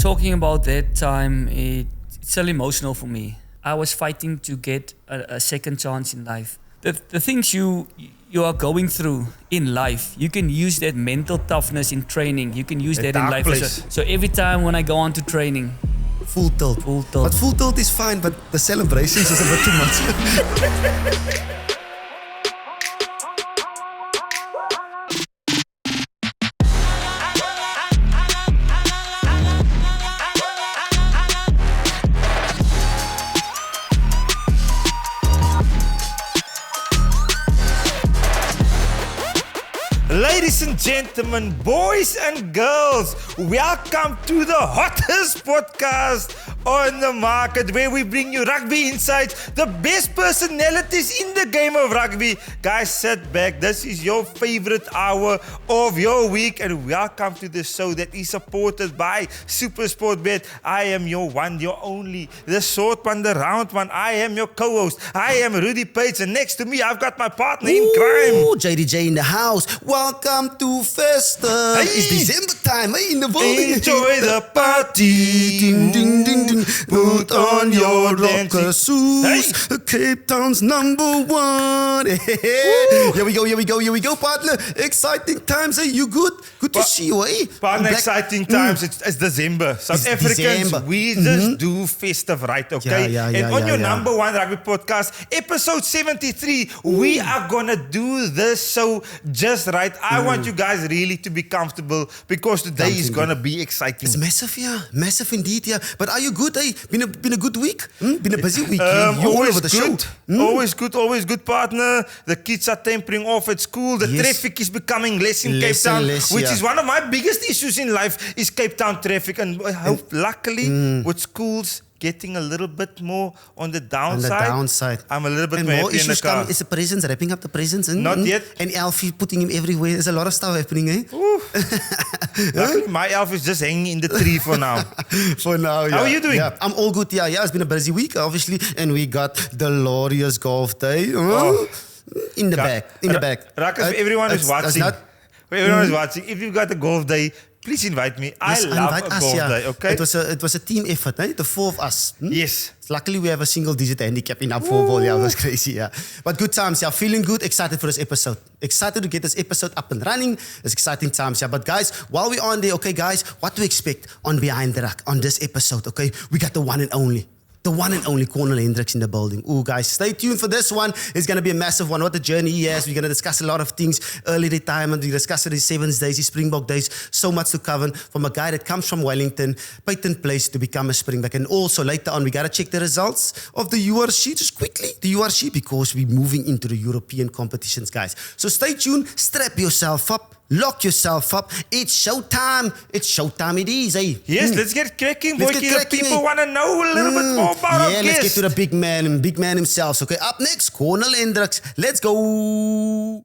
talking about that time, it's still emotional for me. I was fighting to get a second chance in life. The things you are going through in life, you can use that mental toughness in training. You can use that in life. So every time when I go on to training, full tilt. But full tilt is fine, but the celebrations is a bit too much. Ladies and gentlemen, boys and girls, welcome to the hottest podcast on the market, where we bring you rugby insights, the best personalities in the game of rugby. Guys, sit back. This is your favorite hour of your week, and welcome to the show that is supported by SuperSportBet. I am your one, your only, the short one, the round one. I am your co-host. I am Rudy Page, and next to me, I've got my partner in crime. JDJ in the house. Welcome to Festa. Hey. It's December time, in the building. Enjoy the party. Ding, ding, ding, ding. Put on your rocker shoes. Hey. Cape Town's number one. Here we go, partner. Exciting times. Hey, you good? Good to see you, eh? Partner, exciting times. It's December. South Africans, December. we just do festive, right? Okay? And on your number one rugby podcast, episode 73, we are gonna do this show just right. I want you guys really to be comfortable, because today is gonna be exciting. It's massive, yeah. Massive indeed, yeah. But are you good, eh? Been a good week? Been a busy week. You're all over the show. Always good, partner. The kids are tempering off at school. The traffic is becoming less in Cape Town, which is one of my biggest issues in life, is Cape Town traffic. And I hope, luckily, with schools getting a little bit more on the downside. I'm a little bit more happy in the car. Is the presents, wrapping up the presents. Not yet. And Alfie putting him everywhere. There's a lot of stuff happening, eh? Luckily, my elf is just hanging in the tree for now. For now, yeah. How are you doing? Yeah, I'm all good, yeah. It's been a busy week, obviously. And we got the glorious golf day. In the back. Rakas, everyone is watching. Everyone is watching. If you've got a golf day, please invite me. I love a golf day, okay? It was a team effort, eh? The four of us. Yes. Luckily, we have a single-digit handicap in our football. Yeah, it was crazy, yeah. But good times, yeah. Feeling good, excited for this episode. Excited to get this episode up and running. It's exciting times, yeah. But guys, while we're on there, okay, guys, what to expect on Behind the Ruck on this episode, okay? We got the one and only. The one and only Cornal Hendricks in the building. Ooh, guys, stay tuned for this one. It's going to be a massive one. What a journey he has. We're going to discuss a lot of things. Early retirement. We discuss his Sevens days, his Springbok days. So much to cover from a guy that comes from Wellington, patent place to become a Springbok. And also later on, we got to check the results of the URC. Just quickly, the URC, because we're moving into the European competitions, guys. So stay tuned. Strap yourself up. Lock yourself up. It's showtime. It's showtime it is, eh? Yes, let's get cracking, boy. The people want to know a little bit more about our guest. Let's get to the big man himself. Okay, up next, Cornal Hendricks. Let's go. Ooh,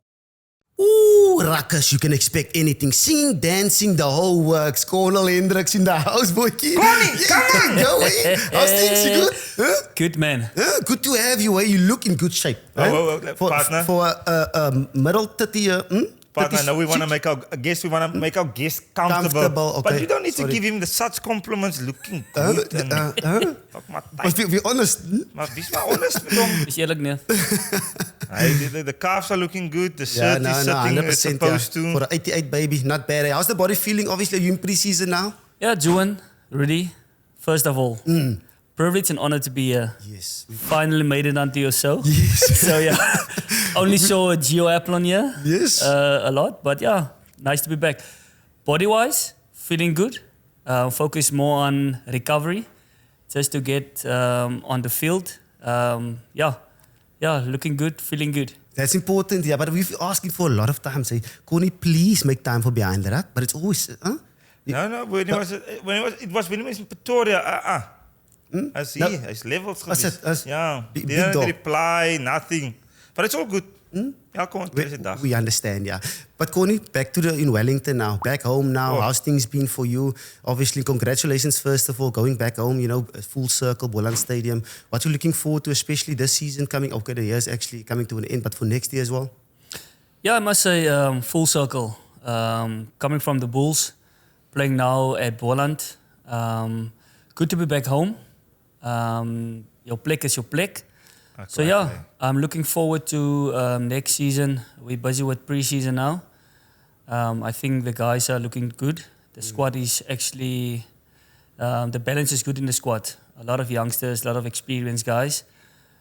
Ruckers, you can expect anything. Singing, dancing, the whole works. Cornal Hendricks in the house, boy. Connie, come on. Go, eh? How's things? You good? Huh? Good, man. Good to have you, eh? You look in good shape. Partner. For a middle 30 Partner, now we want to make our guest comfortable. Okay. But you don't need to give him such compliments. Looking good. Must be honest. Maar wees maar honest met hom. Is eerlijk, nee. The calves are looking good. The shirt is sitting as supposed to. For an 88 baby, not bad. How's the body feeling? Obviously, you're in pre-season now. Yeah, Juan, Rudy, first of all, privilege and honor to be here. Yes. Finally made it onto your show. Yes. So yeah, only saw a Geo Applon here. Yes. A lot, but yeah, nice to be back. Body-wise, feeling good. Focus more on recovery, just to get on the field. Looking good, feeling good. That's important, yeah. But we've been asking for a lot of time. Say, Connie, please make time for Behind the Ruck. But it's always, No. When it was in Pretoria. Hy's levels geweest. Ja, didn't reply, nothing. But it's all good. Elke one is 'n dag. We understand, yeah. But Connie, back to in Wellington now, back home now. How's things been for you? Obviously, congratulations first of all, going back home. You know, full circle, Boland Stadium. What are you looking forward to, especially this season coming? Okay, the year's actually coming to an end, but for next year as well. Yeah, I must say full circle. Coming from the Bulls, playing now at Boland. Good to be back home. Your plek is your plek. So yeah, I'm looking forward to next season. We're busy with pre-season now. I think the guys are looking good. The squad is actually, the balance is good in the squad. A lot of youngsters, a lot of experienced guys.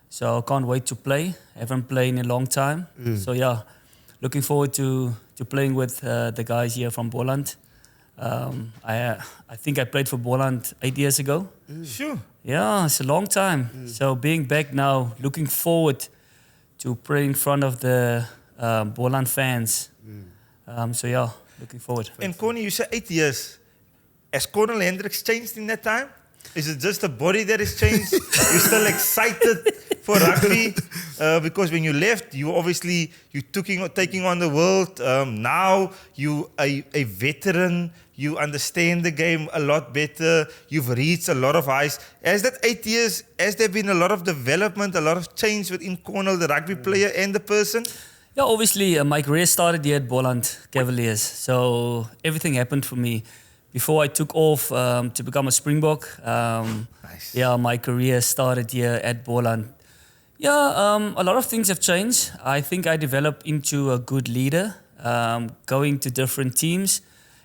So can't wait to play. Haven't played in a long time. So yeah, looking forward to playing with the guys here from Boland. I think I played for Boland 8 years ago. Sure. Yeah, it's a long time. So being back now, looking forward to play in front of the Boland fans. So yeah, looking forward. And Corny, you said 8 years. Has Cornal Hendricks changed in that time? Is it just the body that has changed? You're still excited for rugby? Because when you left, you obviously taking on the world. Now you a veteran. You understand the game a lot better. You've reached a lot of highs. Has that 8 years, has there been a lot of development, a lot of change within Cornal, the rugby player and the person? Yeah, obviously my career started here at Boland Cavaliers. So everything happened for me. Before I took off to become a Springbok, Nice. yeah, my career started here at Boland. Yeah, a lot of things have changed. I think I developed into a good leader, going to different teams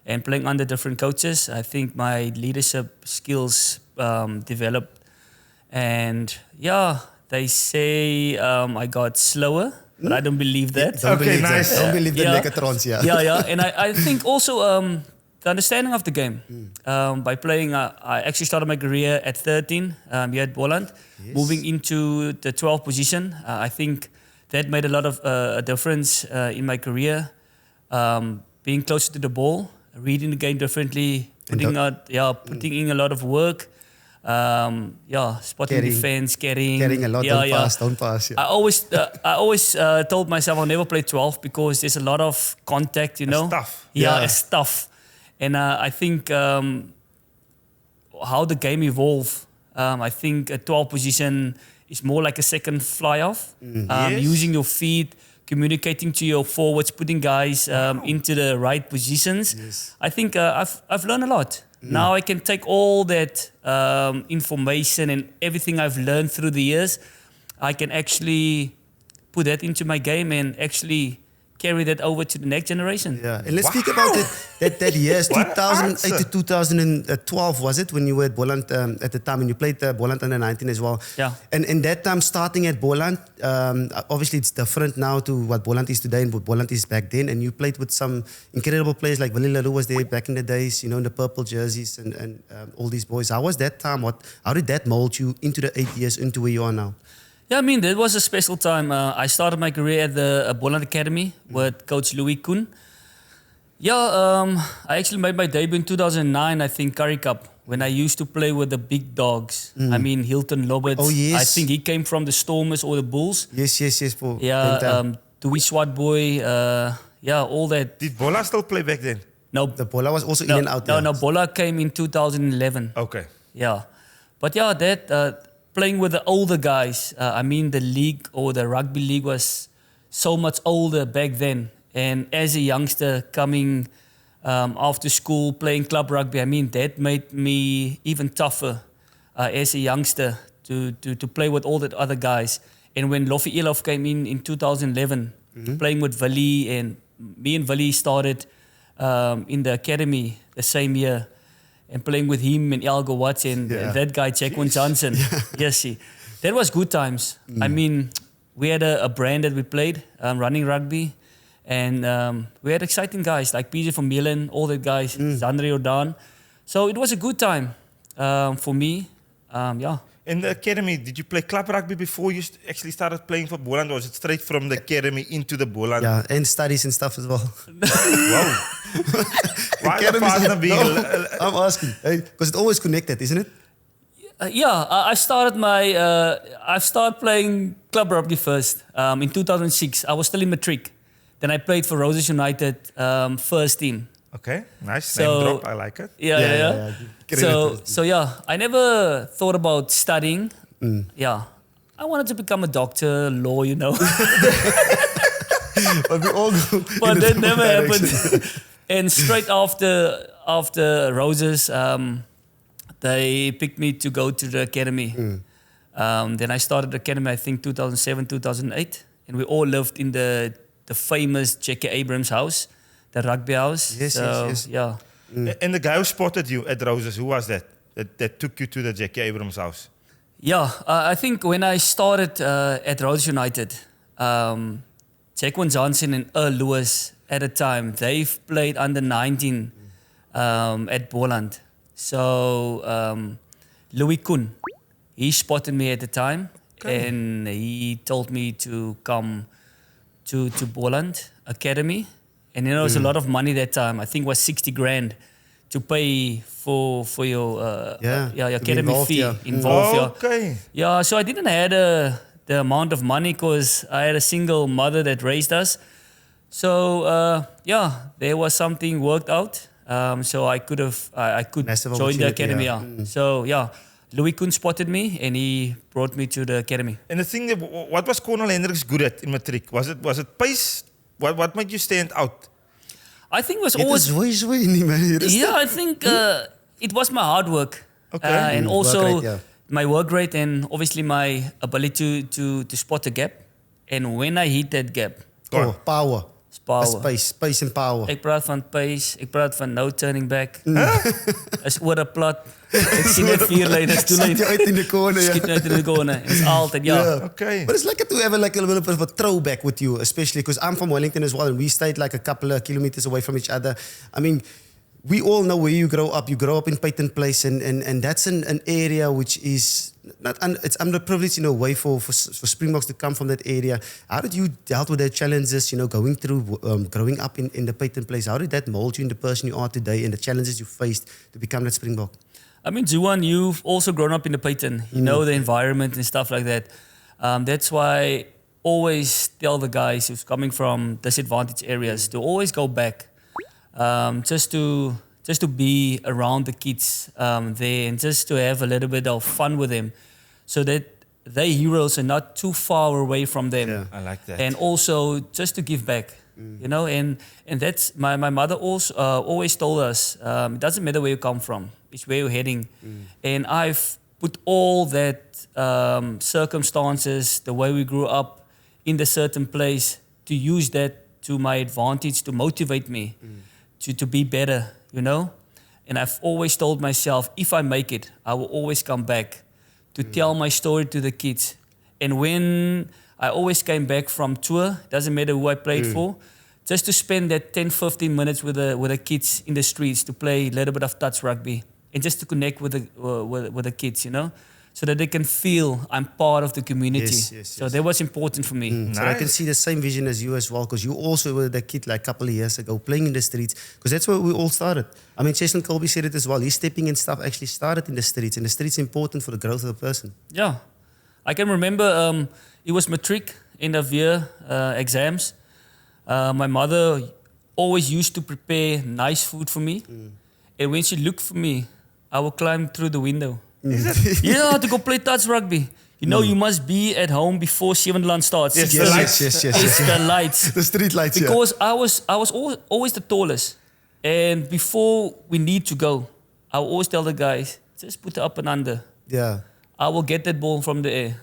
and playing under different coaches. I think my leadership skills developed. And yeah, they say I got slower, but I don't believe that. Don't Okay, believe nice. that. Don't believe the Yeah. megatrons, yeah. Yeah. And I think also the understanding of the game. By playing, I actually started my career at 13 here at Boland, moving into the 12th position. I think that made a lot of a difference in my career. Being closer to the ball, reading the game differently, putting in a lot of work. Spotting defense, carrying a lot, don't pass. Yeah. I always told myself I'll never play 12 because there's a lot of contact, you know. It's tough. Yeah, it's tough. And I think how the game evolved, I think a 12 position is more like a second fly-off. Yes. Using your feet, communicating to your forwards, putting guys into the right positions. Yes. I think I've learned a lot. Now I can take all that information and everything I've learned through the years. I can actually put that into my game and actually carry that over to the next generation. Yeah, and let's speak about that years, What 2008 answer. to 2012, was it, when you were at Boland at the time, and you played Boland under 19 as well. Yeah. And in that time, starting at Boland, obviously it's different now to what Boland is today and what Boland is back then. And you played with some incredible players like Willie Leroux was there back in the days, you know, in the purple jerseys and all these boys. How was that time? How did that mold you into the 8 years, into where you are now? Yeah, I mean, that was a special time. I started my career at the Boland Academy with Coach Louis Koen. Yeah, I actually made my debut in 2009, I think, Currie Cup, when I used to play with the big dogs. I mean, Hilton Loberts. Oh, yes. I think he came from the Stormers or the Bulls. Yes. For Yeah, Dewey Swartboy, all that. Did Bola still play back then? No, the Bola was also in and out. No, Bola came in 2011. Okay. Yeah. But yeah, that playing with the older guys, I mean, the league or the rugby league was so much older back then. And as a youngster coming after school, playing club rugby, I mean, that made me even tougher as a youngster to play with all the other guys. And when Lofi Elof came in 2011, playing with Vali, and me and Vali started in the academy the same year, and playing with him and Elgo Watts and that guy, Jacqueline Johnson. Yes, see. That was good times. I mean, we had a brand that we played, running rugby. And we had exciting guys like PJ from Milan, all the guys, Zandre Odan. So it was a good time for me. In the academy, did you play club rugby before you actually started playing for Boland, or was it straight from the academy into the Boland? Yeah, and studies and stuff as well. Wow. Why the Academy's partner like- being... No, I'm asking, because it's always connected, isn't it? I started playing club rugby first in 2006. I was still in matric. Then I played for Roses United first team. Okay, nice. So- Name drop, I like it. Yeah. So I never thought about studying. Yeah, I wanted to become a doctor, law, you know. But we all go But in the that same never direction. happened. And straight after Roses, they picked me to go to the academy. Then I started the academy, I think 2007, 2008. And we all lived in the famous J.K. Abrams house, the rugby house. Yes, so, yes. Yeah. And the guy who spotted you at Roses, who was that? That took you to the J.K. Abrams house? Yeah, I think when I started at Rhodes United, Jaquan Johnson and Earl Lewis at the time, they've played under 19 at Boland. So Louis Kuhn, he spotted me at the time, and he told me to come to Boland Academy. And you know, it was a lot of money that time. I think it was 60 grand to pay for your academy fee involved. Okay. Yeah, so I didn't have the amount of money because I had a single mother that raised us. So there was something worked out. So I could Massive join the opportunity, academy. yeah. So Louis Kuhn spotted me and he brought me to the academy. And the thing, what was Cornal Hendricks good at in matric? Was it pace? What made you stand out? I think it was It always... is way nie, man. I think it was my hard work. Okay. And also Work rate, my work rate and obviously my ability to spot a gap. And when I hit that gap, Oh, power. it's power. Space and power. Ek praat van pace, ek praat van no turning back. Is oor 'n plat. Ek sien net 4 lyners, 2 Schiet je lyners. uit in de corner, ja. Skiet uit in die corner. It's altyd, Okay. But it's like to have like a little bit of a throwback with you, especially because I'm from Wellington as well, and we stayed like a couple of kilometers away from each other. I mean, we all know where you grow up. You grow up in Peyton Place, and that's an area which is it's underprivileged in a way for Springboks to come from that area. How did you dealt with the challenges, going through growing up in the Peyton Place? How did that mold you in the person you are today and the challenges you faced to become that Springbok? I mean, Juan, you've also grown up in the Peyton. You know the environment and stuff like that. That's why I always tell the guys who's coming from disadvantaged areas to always go back, just to be around the kids there and just to have a little bit of fun with them, so that their heroes are not too far away from them. Yeah. I like that. And also just to give back, and that's my mother also always told us, it doesn't matter where you come from, it's where you're heading. And I've put all that circumstances, the way we grew up in the certain place, to use that to my advantage, to motivate me to be better, And I've always told myself, if I make it, I will always come back to tell my story to the kids. And when I always came back from tour, doesn't matter who I played for, just to spend that 10, 15 minutes with the kids in the streets to play a little bit of touch rugby and just to connect with the kids, so that they can feel I'm part of the community. Yes, so that was important for me. So I can see the same vision as you as well, because you also were the kid like a couple of years ago playing in the streets, because that's where we all started. I mean, Cheston Colby said it as well. His stepping and stuff actually started in the streets, and the streets are important for the growth of a person. Yeah. I can remember it was matric, end of year exams. My mother always used to prepare nice food for me. And when she looked for me, I would climb through the window. Yeah, to go play touch rugby. You must be at home before 7 lunch starts. Yes, It's yes. the lights. The street lights, Because I was always the tallest. And before we need to go, I will always tell the guys, just put it up and under. Yeah. I will get that ball from the air.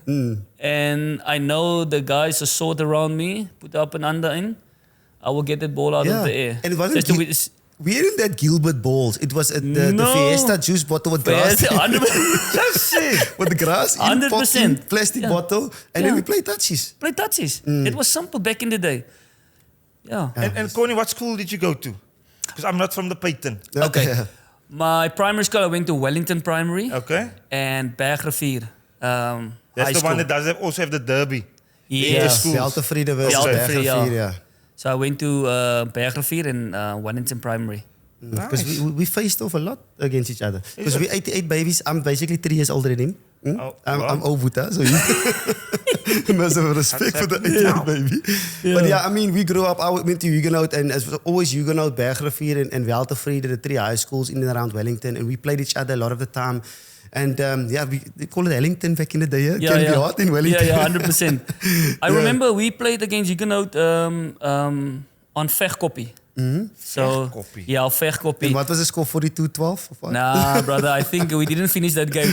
And I know the guys are sort around me, put up and under in. I will get that ball out of the air. And it wasn't we didn't that Gilbert balls. It was the Fiesta juice bottle with grass. 100%. Just say. With the grass in 100%. fucking plastic bottle. And then we play touchies. Play touches. It was simple back in the day. Yeah. And Connie, what school did you go to? Because I'm not from the Peyton. Okay. My primary school, I went to Wellington Primary. Okay. And Bergrivier. That's the one that does also have the derby. Yeah. Veltevrede versus Veltevrede, Bergrivier, yeah. So I went to Bergrivier and Wellington Primary. Because we faced off a lot against each other. Because we're 88 babies. I'm basically 3 years older than him. I'm Ovuta, so he must have respect for the 88 baby. Yeah. But yeah, I mean, we grew up, I went to Huguenot, and as always Huguenot, Bergrivier and Veltevrede, the 3 high schools in and around Wellington, and we played each other a lot of the time. And we call it Wellington back in the day. Can be hard in Wellington. Yeah, 100%. I remember we played against Huguenot on Vegkoppie. So, Vegkoppie. yeah, vegkoppie. And what was the score? 42-12? Of what? Nah, brother, I think we didn't finish that game.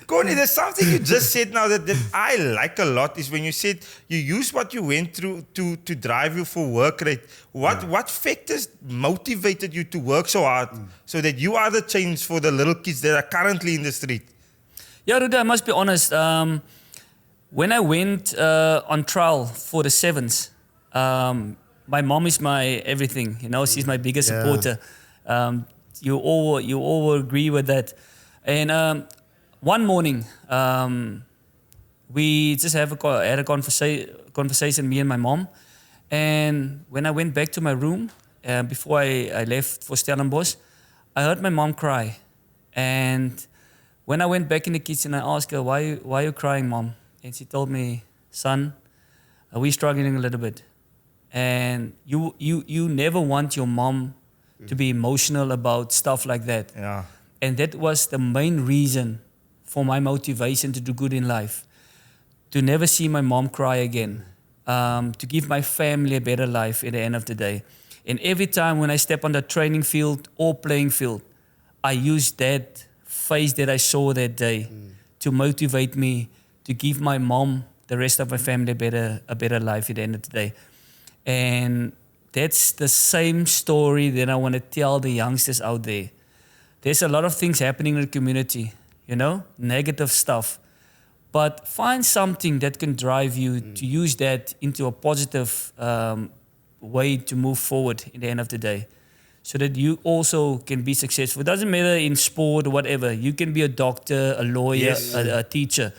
Connie, there's something you just said now that I like a lot is when you said you use what you went through to drive you for work rate. What factors motivated you to work so hard so that you are the change for the little kids that are currently in the street? Yeah, Rudy, I must be honest. When I went on trial for the sevens, my mom is my everything. You know, she's my biggest supporter. You all will agree with that. And one morning, we just had a conversation, me and my mom. And when I went back to my room, before I left for Stellenbosch, I heard my mom cry. And when I went back in the kitchen, I asked her, why are you crying, Mom? And she told me, son, we're struggling a little bit. And you never want your mom to be emotional about stuff like that. Yeah. And that was the main reason for my motivation to do good in life. To never see my mom cry again. To give my family a better life at the end of the day. And every time when I step on the training field or playing field, I use that face that I saw that day to motivate me to give my mom, the rest of my family, a better life at the end of the day. And that's the same story that I want to tell the youngsters out there. There's a lot of things happening in the community, you know, negative stuff. But find something that can drive you to use that into a positive way to move forward in the end of the day. So that you also can be successful. It doesn't matter in sport or whatever. You can be a doctor, a lawyer, a teacher.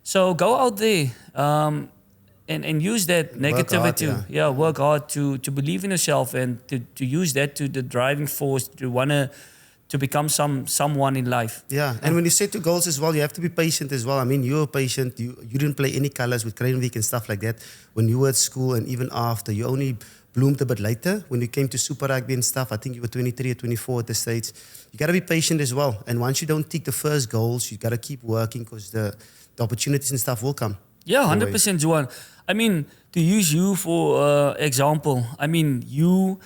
So go out there and use that negativity. Work hard to believe in yourself and to use that to the driving force to become someone in life. Yeah, and when you set your goals as well, you have to be patient as well. I mean, you're patient. You didn't play any colors with Crane Week and stuff like that when you were at school and even after. You only bloomed a bit later when you came to Super Rugby and stuff. I think you were 23 or 24 at the stage. You got to be patient as well. And once you don't tick the first goals, you got to keep working because the opportunities and stuff will come. Yeah, 100%, Juan. I mean, to use you for example, I mean, you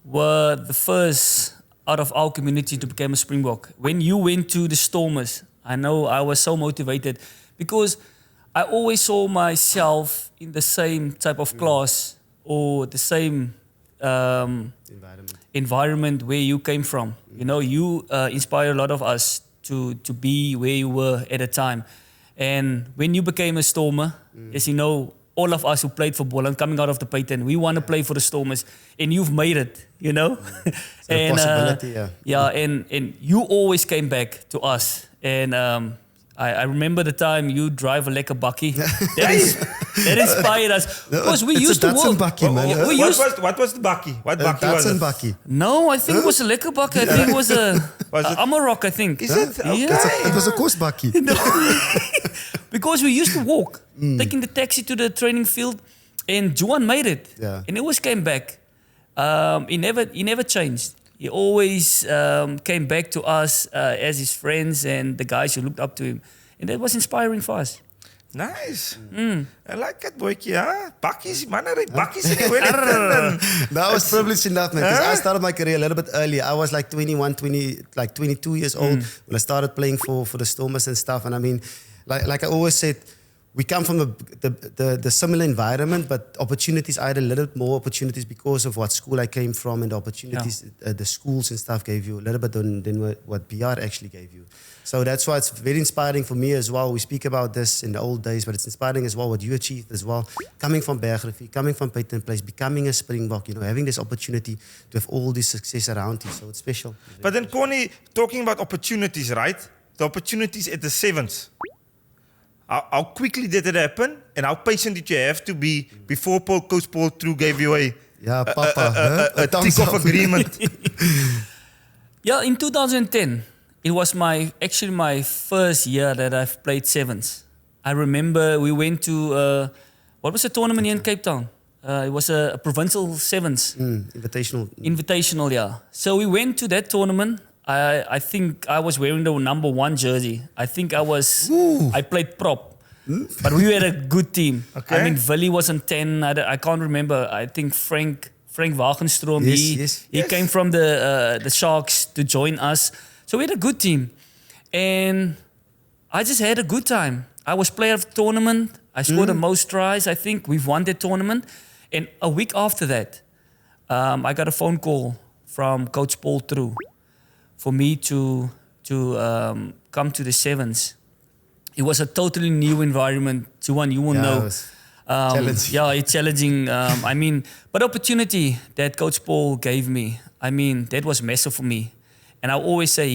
were the first out of our community to become a Springbok. When you went to the Stormers, I know I was so motivated because I always saw myself in the same type of class or the same environment where you came from. You know, you inspire a lot of us to be where you were at the time. And when you became a Stormer, as you know, all of us who played for Boland, coming out of the Peyton, we want to play for the Stormers, and you've made it, you know. It's a possibility, and you always came back to us. And I remember the time you drive a lekker bakkie. That inspired us. Because we used to walk. Bakkie, man. What was the bakkie? What bakkie was it? Bakkie. No, I think it was a lekker bakkie. I think it was a Amarok, I think. Is it? Okay. It was a course bakkie. No. Because we used to walk, taking the taxi to the training field, and Juan made it. Yeah. And he always came back. He never changed. He always came back to us as his friends and the guys who looked up to him. And that was inspiring for us. Nice. I like it, boykie, huh? Bakkies, man, bakkies in the Wellington. That was privileged enough, man. Because I started my career a little bit earlier. I was like 22 years old when I started playing for the Stormers and stuff. And I mean, like I always said, we come from the similar environment, but opportunities, I had a little bit more opportunities because of what school I came from and the opportunities the schools and stuff gave you a little bit than what BR actually gave you. So that's why it's very inspiring for me as well. We speak about this in the old days, but it's inspiring as well what you achieved as well. Coming from Bergrivier, coming from Peyton Place, becoming a Springbok, you know, having this opportunity to have all this success around you. So it's special. But then, Connie, talking about opportunities, right? The opportunities at the sevens. How quickly did it happen, and how patient did you have to be before Coach Paul True gave you a tick of agreement? Yeah, in 2010, it was my first year that I've played sevens. I remember we went to what was the tournament here in Cape Town? It was a provincial sevens. Invitational, yeah. So we went to that tournament. I think I was wearing the number 1 jersey. I think I played prop. but we had a good team. Okay. I mean, Willie was on 10. I can't remember. I think Frank Wagenstrom, he came from the Sharks to join us. So we had a good team. And I just had a good time. I was player of the tournament. I scored the most tries. I think we've won the tournament. And a week after that, I got a phone call from Coach Paul True for me to come to the sevens. It was a totally new environment. Juan, you will know. Challenging. Yeah, it's challenging. I mean, but opportunity that Coach Paul gave me, I mean, that was massive for me. And I always say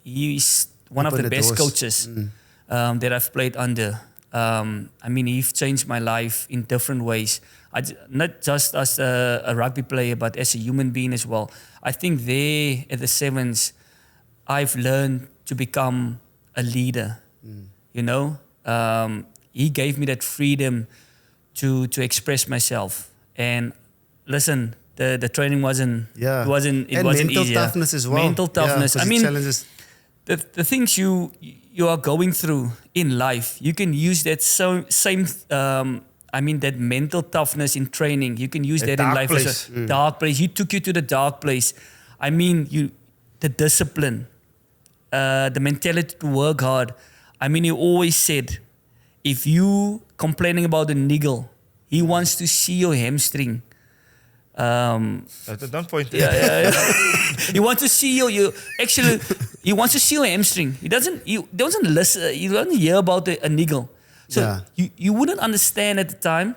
he's one of the best coaches that I've played under. I mean, he's changed my life in different ways. Not just as a rugby player, but as a human being as well. I think there at the sevens, I've learned to become a leader. You know, he gave me that freedom to express myself. And listen, the training wasn't wasn't mental easier. Toughness as well. Mental toughness. Yeah, I mean, challenges. the things you are going through in life, you can use that same. I mean, that mental toughness in training. You can use that in life as a dark place. He took you to the dark place. I mean, the discipline, the mentality to work hard. I mean, he always said, if you complaining about a niggle, he wants to see your hamstring. Don't point it. Yeah. He wants to see you actually. He wants to see your hamstring. He doesn't listen. He doesn't hear about a niggle. So you wouldn't understand at the time.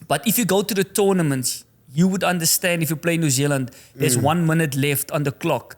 But if you go to the tournaments, you would understand. If you play New Zealand, there's 1 minute left on the clock.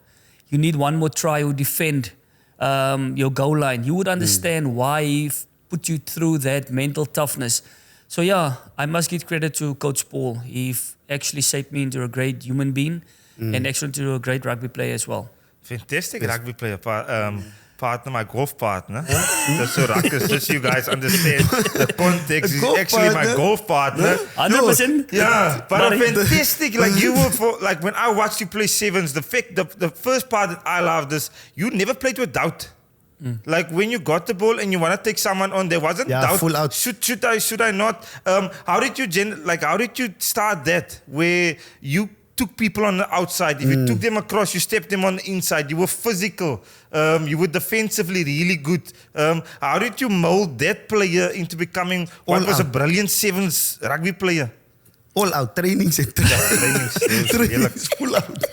You need one more try to defend your goal line. You would understand why he put you through that mental toughness. So yeah, I must give credit to Coach Paul. He actually shaped me into a great human being and actually into a great rugby player as well. Fantastic rugby player. Partner, my golf partner. Just so Ruckus, just so you guys understand the context. He's actually my golf partner. 100%. Yeah, but fantastic. Like you were like when I watched you play sevens, the first part that I loved is you never played with doubt. Like when you got the ball and you want to take someone on, there wasn't doubt. Full out. Should I not? How did you start that where you took people on the outside? If you took them across, you stepped them on the inside. You were physical. You were defensively really good. How did you mold that player into becoming what was a brilliant sevens rugby player? All out training center. Trainings full out.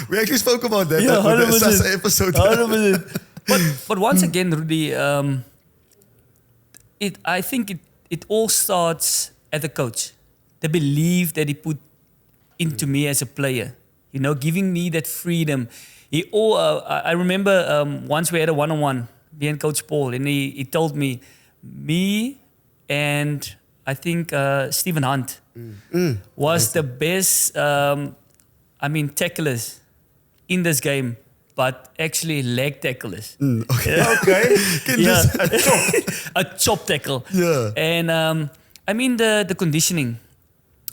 We actually spoke about that. Yeah, 100%. Episode. 100%. But once again, Rudy, I think it all starts at the coach. The belief that he put into me as a player, you know, giving me that freedom. I remember once we had a one-on-one, me and Coach Paul, and he told me and I think Stephen Hunt was the best, tacklers in this game, but actually leg tacklers. Okay. A chop tackle. Yeah. And the conditioning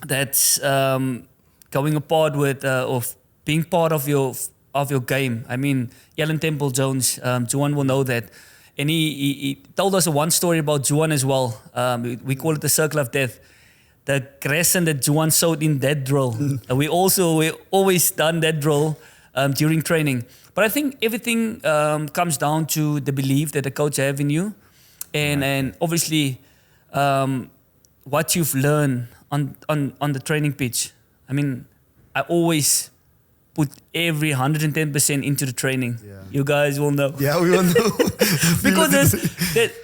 that's going apart with of being part of your game. I mean, Alan Temple Jones, Juan will know that. And he told us one story about Juan as well. We call it the circle of death. The crescent that Juan sowed in that drill. We always done that drill during training. But I think everything comes down to the belief that the coach have in you. And obviously what you've learned on the training pitch. I mean, I always put every 110% into the training. Yeah. You guys will know. Yeah, we will know. Because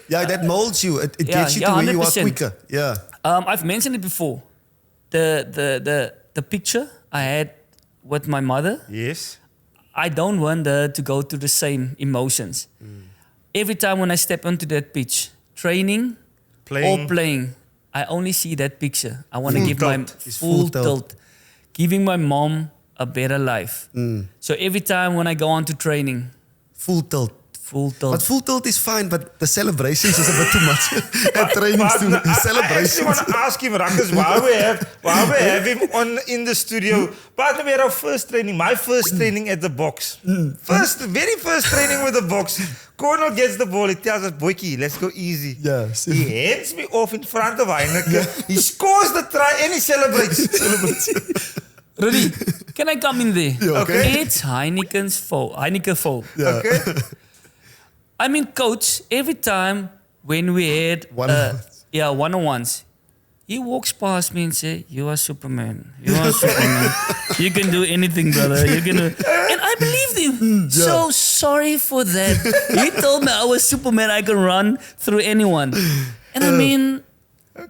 that molds you. It gets you to where you are quicker. Yeah. I've mentioned it before. The picture I had with my mother. Yes. I don't want her to go through the same emotions. Every time when I step onto that pitch, training or playing, I only see that picture. I want to give my full tilt. Giving my mom a better life. So every time when I go on to training, full tilt. Full tilt. But full tilt is fine, but the celebrations is a bit too much. At trainings too. I actually Celebrations. want to ask him, Ruckus, why we have him in the studio. But we had our first training, my first training at the box. Very first training with the box. Cornal gets the ball, he tells us, Boykie, let's go easy. Yeah. He hands me off in front of Heineken. He scores the try and he celebrates. Rudy, can I come in there? Yeah, okay. It's Heineken's fault. Heineken fault. Yeah. Okay? I mean, coach, every time when we had one-on-ones, he walks past me and say, "You are Superman. You are Superman. You can do anything, brother. You can do." And I believed him. So sorry for that. He told me I was Superman. I can run through anyone. And I mean,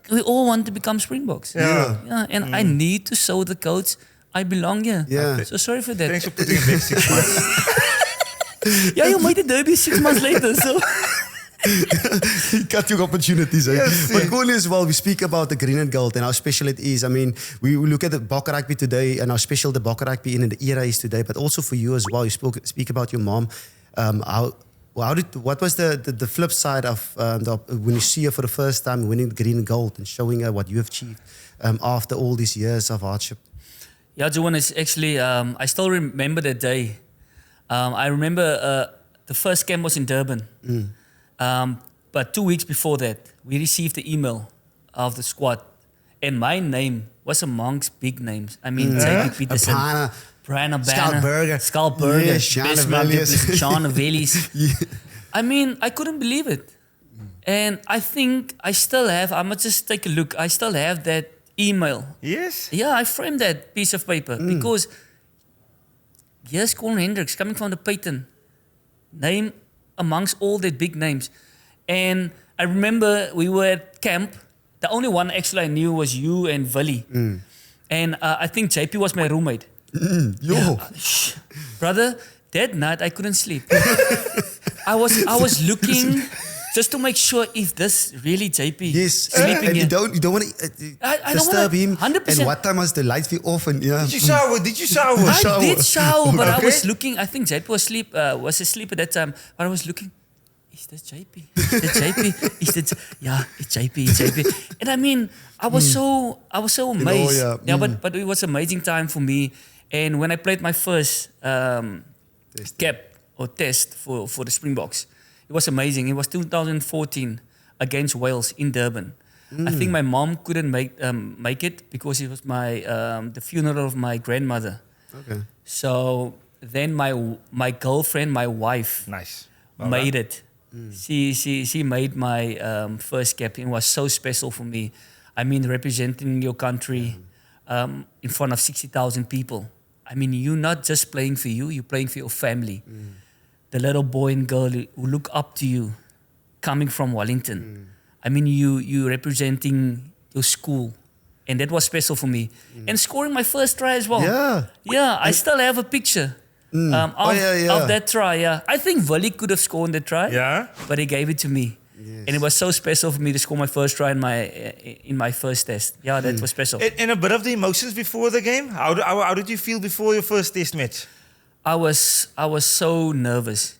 we all want to become Springboks. Yeah. And I need to show the coach I belong here. Yeah. So sorry for that. Thanks for putting it back 6 months. Yeah, you made the derby 6 months later. So. He cut your opportunities. Eh? Yes, But yeah. cool as well, we speak about the green and gold and how special it is. I mean, we look at the Bokke Rugby today and how special the Bokke Rugby in the era is today, but also for you as well. You speak about your mom. What was the flip side of when you see her for the first time winning the green and gold and showing her what you have achieved after all these years of hardship? Yeah, Juan, is actually, I still remember that day. I remember the first camp was in Durban. But 2 weeks before that, we received the email of the squad. And my name was amongst big names. I mean, J.P. Peterson, Brian Abana, Skullberger, Yes, Sean Avellis. I mean, I couldn't believe it. And I think I still have, I must just take a look, I still have that email. Yes. Yeah, I framed that piece of paper because here's Cornal Hendricks coming from the Peyton. Name amongst all the big names. And I remember we were at camp. The only one actually I knew was you and Vali. And I think JP was my roommate. Brother, that night I couldn't sleep. I was looking just to make sure if this really JP sleeping and here. you don't want to I don't disturb wanna- him. 100%. And what time was the lights be off? And Did you shower? I did shower, but I was looking. I think JP was asleep at that time. But I was looking. Is that JP? Is that JP? Is that? Yeah, it's JP. It's JP. And I mean, I was so amazed. But it was an amazing time for me. And when I played my first cap or test for the Springboks, it was amazing. It was 2014 against Wales in Durban. I think my mom couldn't make it because it was the funeral of my grandmother. Okay. So then my girlfriend, my wife, made it. She made my first cap. It was so special for me. I mean, representing your country in front of 60,000 people. I mean, you're not just playing for you, you're playing for your family. The little boy and girl who look up to you coming from Wellington. I mean, you representing your school. And that was special for me. And scoring my first try as well. Yeah, I still have a picture of that try. Yeah, I think Vali could have scored the try. Yeah. But he gave it to me. Yes. And it was so special for me to score my first try in my first test. Yeah, that was special. And a bit of the emotions before the game. How did you feel before your first test match? I was so nervous,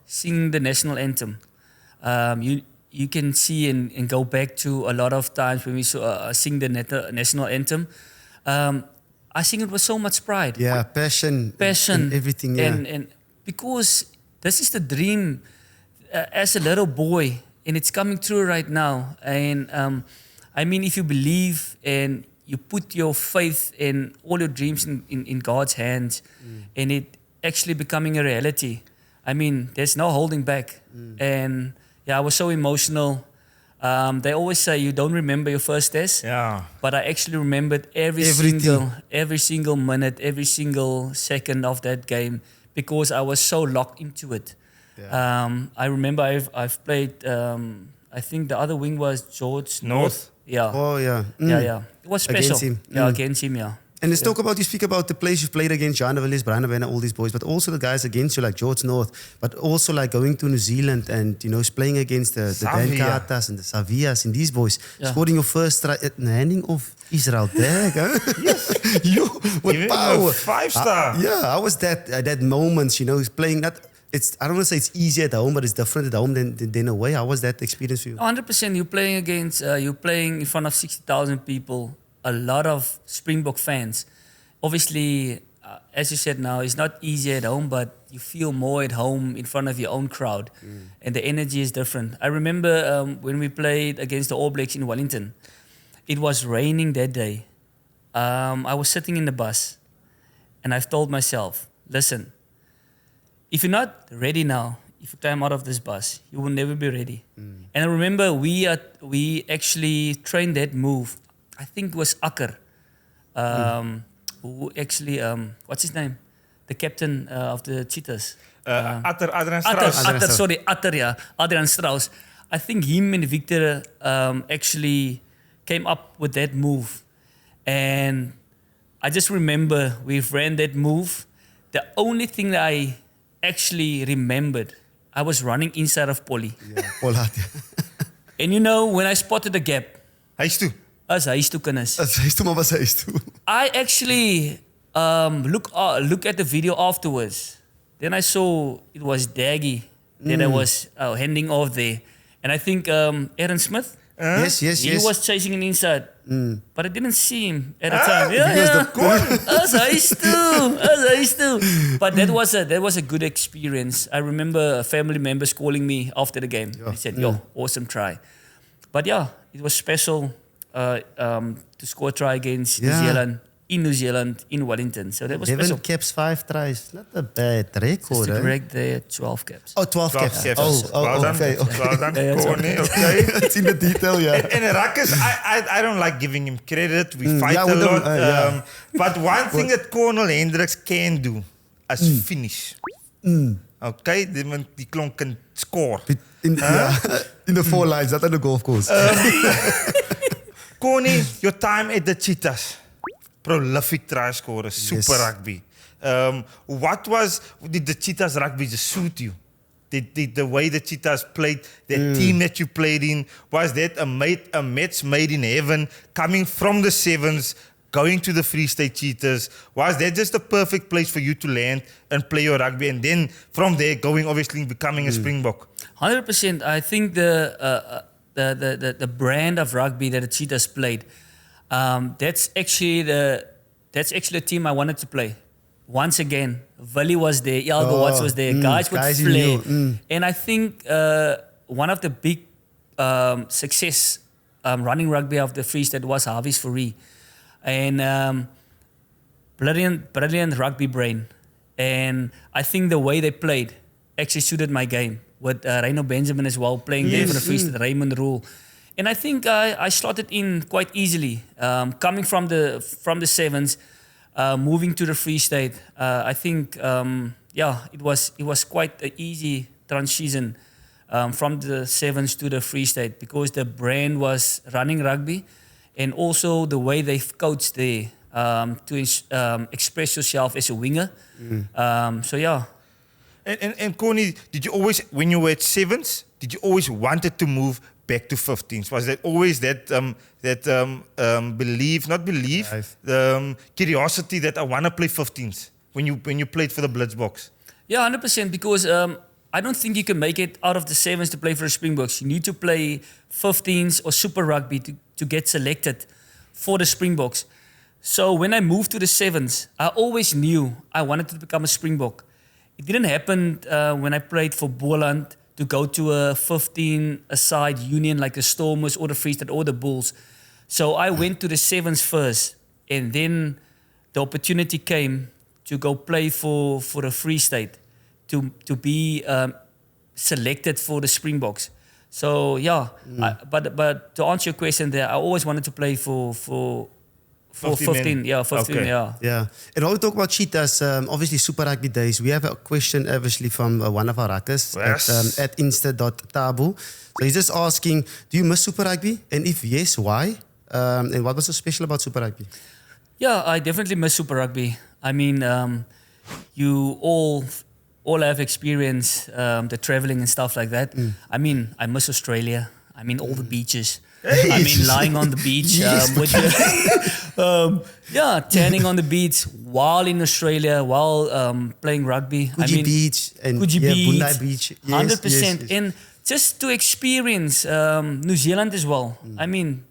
singing the national anthem. You can see and go back to a lot of times when we sing the national anthem. I think it was so much pride. Yeah, passion, and everything. Yeah. And because this is the dream as a little boy, and it's coming true right now. And I mean, if you believe and you put your faith and all your dreams in God's hands, and it actually becoming a reality, I mean, there's no holding back. And yeah, I was so emotional. They always say you don't remember your first test. Yeah. But I actually remembered every single minute, every single second of that game because I was so locked into it. Yeah. I remember I've played. I think the other wing was George North. Yeah. Oh yeah. Yeah. It was special. Against him. Yeah, against him. Yeah. And let's talk about, you speak about the players you've played against, Jan Willis, Brian Abena, all these boys, but also the guys against you like George North, but also like going to New Zealand and, playing against the Dan Katas and the Savias and these boys, scoring your first try, handing off Israel Dag, huh? Yes. With power. 5-star. How was that moment, playing that I don't want to say it's easier at home, but it's different at home than away. How was that experience for you? 100%. You're playing in front of 60,000 people, a lot of Springbok fans. Obviously, as you said now, it's not easier at home, but you feel more at home in front of your own crowd. And the energy is different. I remember when we played against the All Blacks in Wellington, it was raining that day. I was sitting in the bus and I've told myself, listen, if you're not ready now, if you climb out of this bus, you will never be ready. And I remember we actually trained that move. I think it was Akker, who actually, what's his name? The captain of the Cheetahs. Adrian Strauss. Adrian Strauss. I think him and Victor actually came up with that move. And I just remember we ran that move. The only thing that I actually remembered, I was running inside of Polly. Yeah, Pollard. And you know, when I spotted the gap, Huis toe. as huis toe kinders. As huis toe, maar was huis toe. I actually look at the video afterwards. Then I saw it was Daggy that I was handing off there. And I think Aaron Smith, Yes. he was chasing him inside. But I didn't see him at the time. As huis toe. But that was a good experience. I remember family members calling me after the game. They said, awesome try. But yeah, it was special to score a try against New Zealand, in Wellington. So that was 11 special. caps, 5 tries. Not a bad record, Just to eh? correct there, 12 caps. Oh, 12 caps. Well done. Okay. Well done, it's Corny. Okay. It's in the detail, yeah. And Ruckus, I don't like giving him credit. We fight yeah, a we don't, lot. yeah. But one thing that Cornal Hendricks can do is finish. Okay, die klonk kan score. In the 4 lines, that on the golf course. Corny, your time at the Cheetahs. Prolific try scorer, super rugby. Did the Cheetahs rugby just suit you? Did the way the Cheetahs played, the team that you played in, was that a match made in heaven, coming from the sevens, going to the Free State Cheetahs? Was that just the perfect place for you to land and play your rugby, and then from there going, obviously becoming a Springbok? 100%. I think the brand of rugby that the Cheetahs played, that's actually the team I wanted to play. Once again, Willie was there, Elgo Watts was there, guys with flair. And I think one of the big success running rugby of the Free State was Harvey's Fourie. And brilliant rugby brain. And I think the way they played actually suited my game. With Reino Benjamin as well, playing there for the Free State, Raymond Rule. And I think I slotted in quite easily. Coming from the sevens, moving to the Free State, I think it was quite an easy transition from the sevens to the Free State, because the brand was running rugby, and also the way they've coached there to express yourself as a winger. And Corny, did you always, when you were at sevens, did you always wanted to move back to 15s? Was that always that curiosity that I want to play 15s when you played for the Blitzboks? Yeah, 100%. Because I don't think you can make it out of the sevens to play for the Springboks. You need to play 15s or Super Rugby to get selected for the Springboks. So when I moved to the sevens, I always knew I wanted to become a Springbok. It didn't happen when I played for Boland to go to a 15-a-side union like the Stormers or the Free State or the Bulls. So I went to the sevens first, and then the opportunity came to go play for the Free State, to be selected for the Springboks. So but to answer your question there, I always wanted to play for 15. Yeah. And while we talk about Cheetahs, obviously Super Rugby Days, we have a question obviously from one of our ruckers at insta.tabu. So he's just asking, do you miss Super Rugby? And if yes, why? And what was so special about Super Rugby? Yeah, I definitely miss Super Rugby. I mean, you all have experienced the traveling and stuff like that. I mean, I miss Australia. I mean, all the beaches. I mean, lying on the beach Tanning on the beach while in Australia, while playing rugby. Coogee Beach and Coogee Bondi Beach. Yes, 100%. yes. And just to experience New Zealand as well. I mean,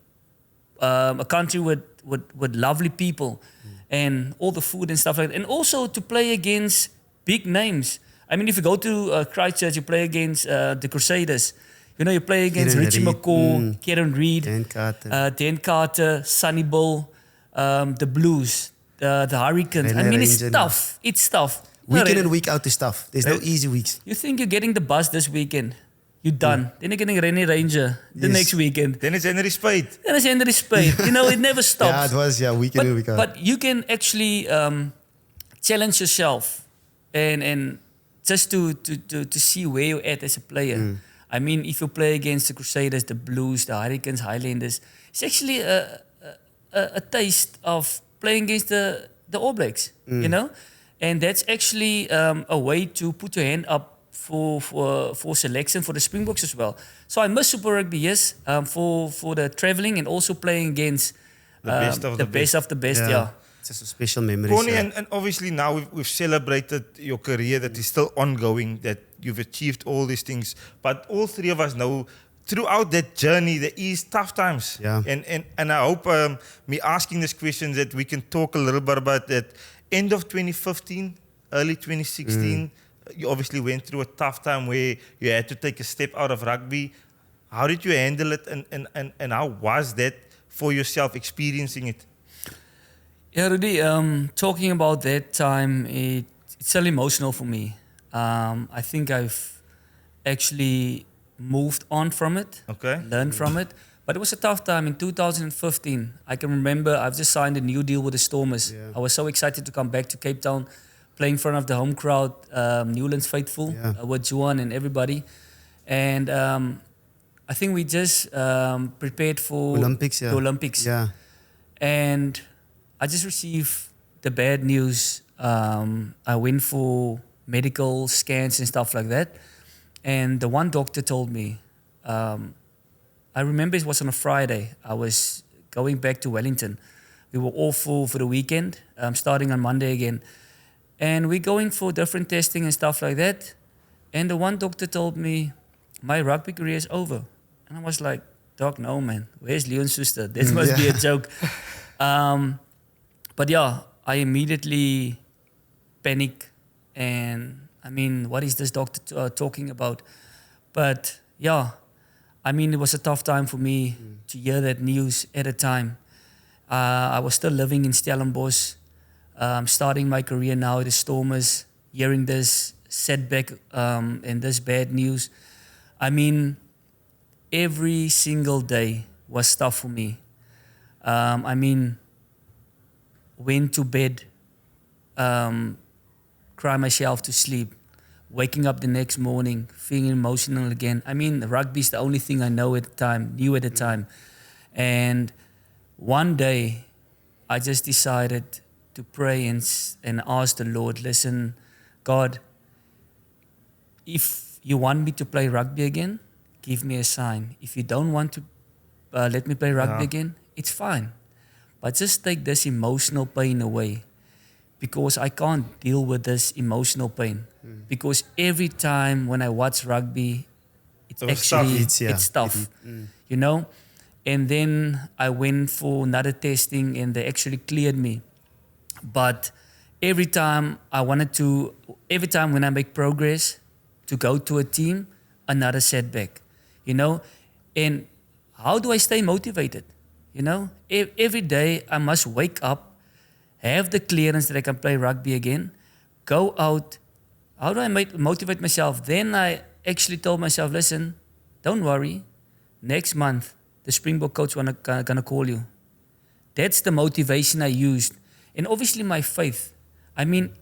a country with lovely people and all the food and stuff like that. And also to play against big names. I mean, if you go to Christchurch, you play against the Crusaders. You know, you play against Kieran Richie Reid, McCaw, Kieran Reid, Dan Carter. Sonny Bill, the Blues, the Hurricanes. Renner I mean, it's Ranger. tough. It's tough. Week in and week out is tough. There's no easy weeks. You think you're getting the bus this weekend. You're done. Then you're getting Renner Ranger the Yes. next weekend. Then it's Henry Spade. Then it's Henry Spade. You know, it never stops. Yeah, it was week in and week out. But you can actually challenge yourself and just to see where you're at as a player. I mean, if you play against the Crusaders, the Blues, the Hurricanes, Highlanders, it's actually a taste of playing against the All Blacks, you know? And that's actually a way to put your hand up for selection for the Springboks as well. So I miss Super Rugby, yes, for the travelling and also playing against The best of the best. yeah. It's just a special memory. Corny, and obviously now we've celebrated your career that is still ongoing, that you've achieved all these things. But all three of us know throughout that journey there is tough times. Yeah. And I hope me asking this question that we can talk a little bit about that. End of 2015, early 2016, you obviously went through a tough time where you had to take a step out of rugby. How did you handle it and how was that for yourself experiencing it? Yeah, Rudy, talking about that time, it's still emotional for me. I think I've actually moved on from it, Okay. learned from it. But it was a tough time in 2015. I can remember I've just signed a new deal with the Stormers. Yeah. I was so excited to come back to Cape Town, play in front of the home crowd, Newlands faithful, Yeah. with Juan and everybody. And I think we just prepared for Olympics, yeah. the Olympics. Yeah. And I just received the bad news. I went for medical scans and stuff like that. And the one doctor told me, I remember it was on a Friday. I was going back to Wellington. We were all full for the weekend, starting on Monday again. And we're going for different testing and stuff like that. And the one doctor told me, my rugby career is over. And I was like, Doc, no, man. Where's Leon's sister? This must be a joke. But yeah, I immediately panic. And I mean, what is this doctor talking about? But yeah, I mean, it was a tough time for me to hear that news at a time. I was still living in Stellenbosch, starting my career now at the Stormers, hearing this setback and this bad news. I mean, every single day was tough for me. I mean, went to bed, cry myself to sleep, waking up the next morning, feeling emotional again. I mean, rugby is the only thing I knew at the time. And one day, I just decided to pray and ask the Lord, listen, God, if you want me to play rugby again, give me a sign. If you don't want to let me play rugby again, it's fine. But just take this emotional pain away, because I can't deal with this emotional pain. Because every time when I watch rugby, it's tough. You know? And then I went for another testing and they actually cleared me. But every time when I make progress to go to a team, another setback, you know? And how do I stay motivated? You know, every day I must wake up, have the clearance that I can play rugby again, go out. How do I motivate myself? Then I actually told myself, listen, don't worry. Next month, the Springbok coach gonna call you. That's the motivation I used. And obviously my faith. I mean,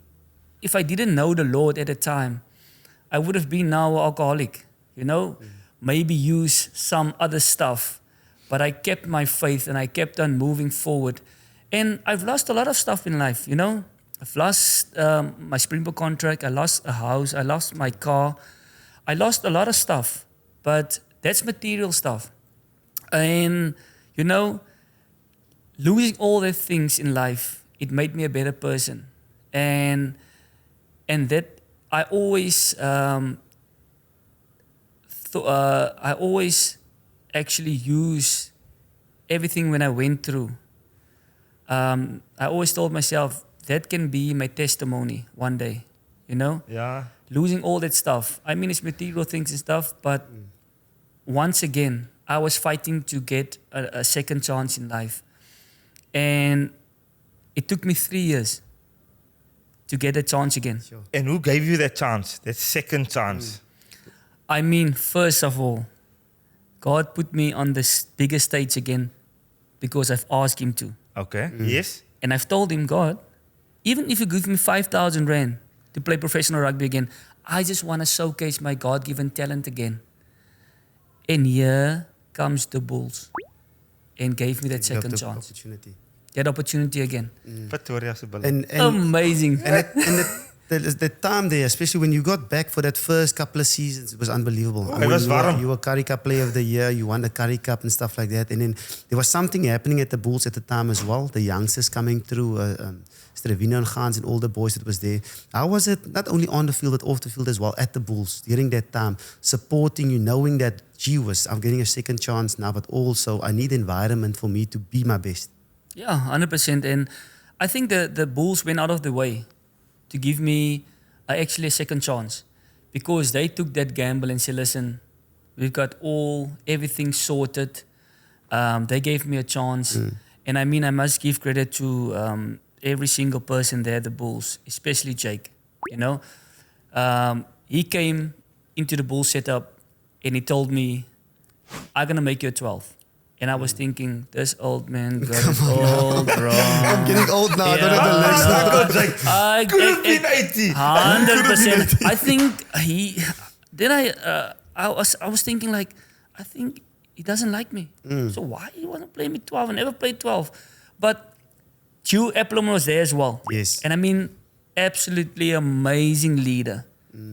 if I didn't know the Lord at the time, I would have been now an alcoholic, you know, maybe use some other stuff. But I kept my faith and I kept on moving forward. And I've lost a lot of stuff in life, you know. I've lost my Springbok contract. I lost a house. I lost my car. I lost a lot of stuff. But that's material stuff. And, you know, losing all the things in life, it made me a better person. And that I always I always actually use everything when I went through. I always told myself that can be my testimony one day, you know? Yeah. Losing all that stuff. I mean, it's material things and stuff, but once again, I was fighting to get a second chance in life. And it took me 3 years to get a chance again. Sure. And who gave you that chance, that second chance? I mean, first of all, God put me on this bigger stage again because I've asked Him to. Okay. Yes. And I've told Him, God, even if you give me 5,000 rand to play professional rugby again, I just want to showcase my God-given talent again. And here comes the Bulls and gave me that second chance. Opportunity. That opportunity again. Pretoria se Bulls. And Amazing. the time there, especially when you got back for that first couple of seasons, it was unbelievable. It was warm. You were Currie Cup Player of the Year, you won the Currie Cup and stuff like that. And then there was something happening at the Bulls at the time as well. The youngsters coming through, Rudy and Juan and all the boys that was there. How was it, not only on the field, but off the field as well, at the Bulls, during that time, supporting you, knowing that, gee whiz, I'm getting a second chance now, but also I need environment for me to be my best. Yeah, 100%. And I think the Bulls went out of the way to give me actually a second chance because they took that gamble and said, listen, we've got everything sorted. They gave me a chance. And I mean, I must give credit to every single person there at the Bulls, especially Jake, you know. He came into the Bulls setup and he told me, I'm going to make you a 12. And I was thinking, this old man got it all wrong. I'm getting old now. I don't have the legs now. I Could have been 80. 100%. I think I was thinking like, I think he doesn't like me. So why he want to play me 12? I never played 12. But Hugh Appleman was there as well. Yes. And I mean, absolutely amazing leader.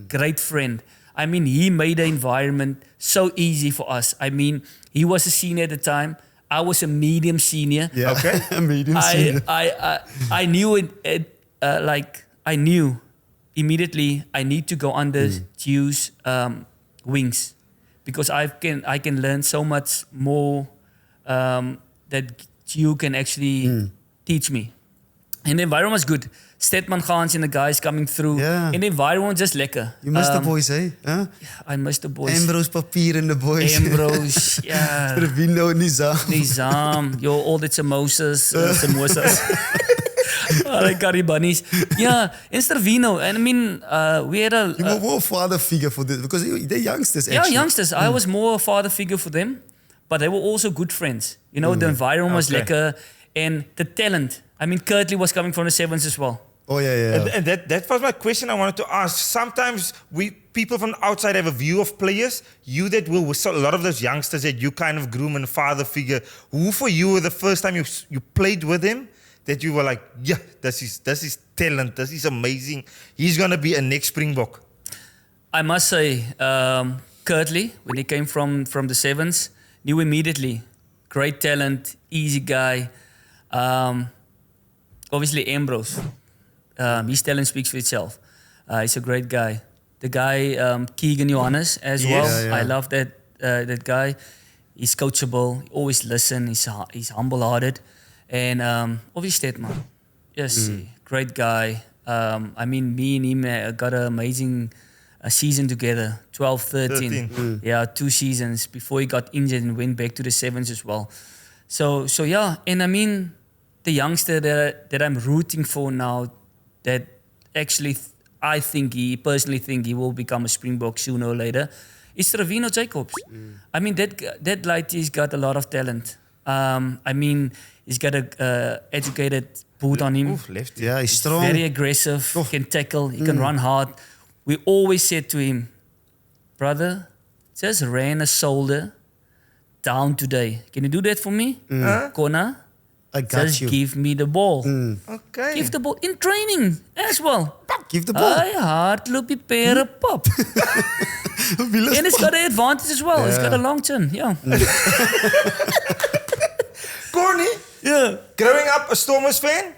Great friend. I mean, he made the environment so easy for us. I mean, he was a senior at the time. I was a medium senior. Yeah. Okay. A medium senior. I knew I knew immediately I need to go under Hugh's wings because I can learn so much more that Hugh can actually teach me. And the environment was good. Stedman Gans and the guys coming through. Yeah. And the environment was just lekker. You missed the boys, eh? Huh? I missed the boys. Ambrose Papier and the boys. Ambrose, yeah. Ravino and Nizam. Nizam, all the samosas. Like curry bunnies. Yeah, and Stervino. And I mean, we had a... You were more father figure for this because they're youngsters, actually. Yeah, youngsters. I was more a father figure for them, but they were also good friends. You know, the environment was lekker and the talent. I mean, Kurtley was coming from the sevens as well. Oh, yeah. And that was my question I wanted to ask. Sometimes people from the outside have a view of players. You that were with a lot of those youngsters that you kind of groom and father figure. Who for you were the first time you played with him that you were like, yeah, that's his talent. This is amazing. He's going to be a next Springbok. I must say, Kurtley, when he came from the sevens, knew immediately. Great talent, easy guy. Obviously, Ambrose. His talent speaks for itself. He's a great guy. The guy, Keegan Johannes as well. Yeah. I love that guy. He's coachable. He always listens. He's humble-hearted. And obviously, Stedman. Yes, great guy. I mean, me and him got an amazing season together. 12, 13. Yeah, 2 seasons before he got injured and went back to the sevens as well. So yeah. And I mean, the youngster that I'm rooting for now, that actually I personally think he will become a Springbok sooner or later, is Ravino Jacobs. I mean, that lighty's got a lot of talent. I mean, he's got a educated boot on him. Left. Yeah, he's strong. Very aggressive, can tackle, he can run hard. We always said to him, brother, just ran a shoulder down today. Can you do that for me? Corner? I got just you. give me the ball. Okay. Give the ball in training as well. Give the ball. I hardloopie pere pop. And it's got an advantage as well. It's got a long chin. Yeah. Corny? Yeah. Growing up a Stormers fan?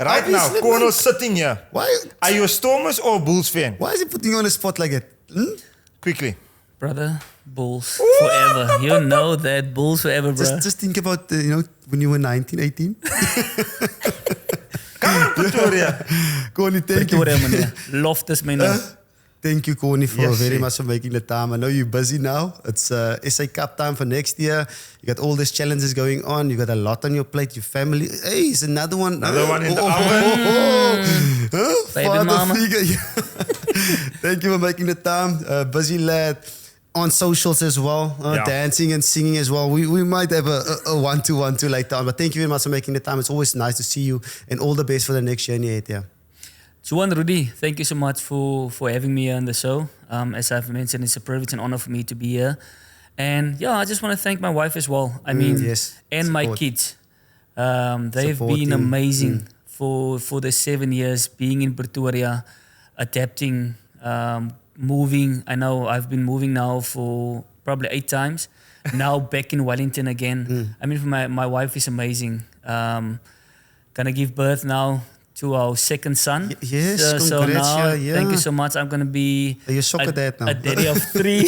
Right Obviously, now, Cornal man. sitting here. Why? Are you a Stormers or a Bulls fan? Why is he putting you on the spot like that? Quickly. Brother, Bulls forever. You know that. Bulls forever, bro. Just think about, when you were 19, 18. Come on, Pretoria. Corny, thank you. Pretoria, man. Loftus, man. Thank you, Corny, for Yes, very sir. much for making the time. I know you're busy now. It's SA Cup time for next year. You got all these challenges going on. You got a lot on your plate. Your family. Hey, it's another one. Another one in the oven. Baby Father mama. figure. Yeah. Thank you for making the time. Busy lad. On socials as well, Yeah. dancing and singing as well. We might have a 1-2 later on. But thank you very much for making the time. It's always nice to see you, and all the best for the next journey ahead. Yeah. Juan, Rudy, thank you so much for having me here on the show. As I've mentioned, it's a privilege and honor for me to be here. And yeah, I just want to thank my wife as well. I mean, yes. and my Support. kids. They've Supporting. been amazing for the 7 years being in Pretoria, adapting, moving. I know I've been moving now for probably 8 times. Now back in Wellington again. I mean, my wife is amazing. Gonna give birth now to our second son. Yes, So congrats, now, yeah. thank you so much. I'm gonna be You're soccer dad now. a daddy of 3.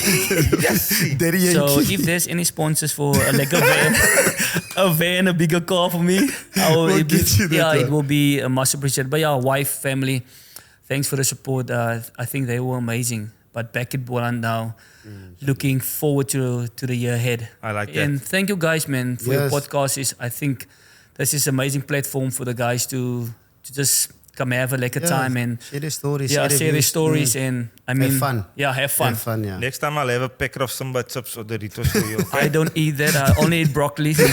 Daddy So Yankee. if there's any sponsors for like a van, a bigger car for me, We'll get you that, yeah, it man. will be much appreciated. But yeah, wife, family, thanks for the support. I think they were amazing. But back at Boland now, looking forward to the year ahead. I like that. And thank you guys, man, for your Yes. podcast. I think this is an amazing platform for the guys to just come have a lekker time and share their stories. share their views. stories and I mean fun. Yeah, have fun. Have fun, yeah. Next time I'll have a packet of Simba chips or Doritos for you. I don't eat that. I only eat broccoli and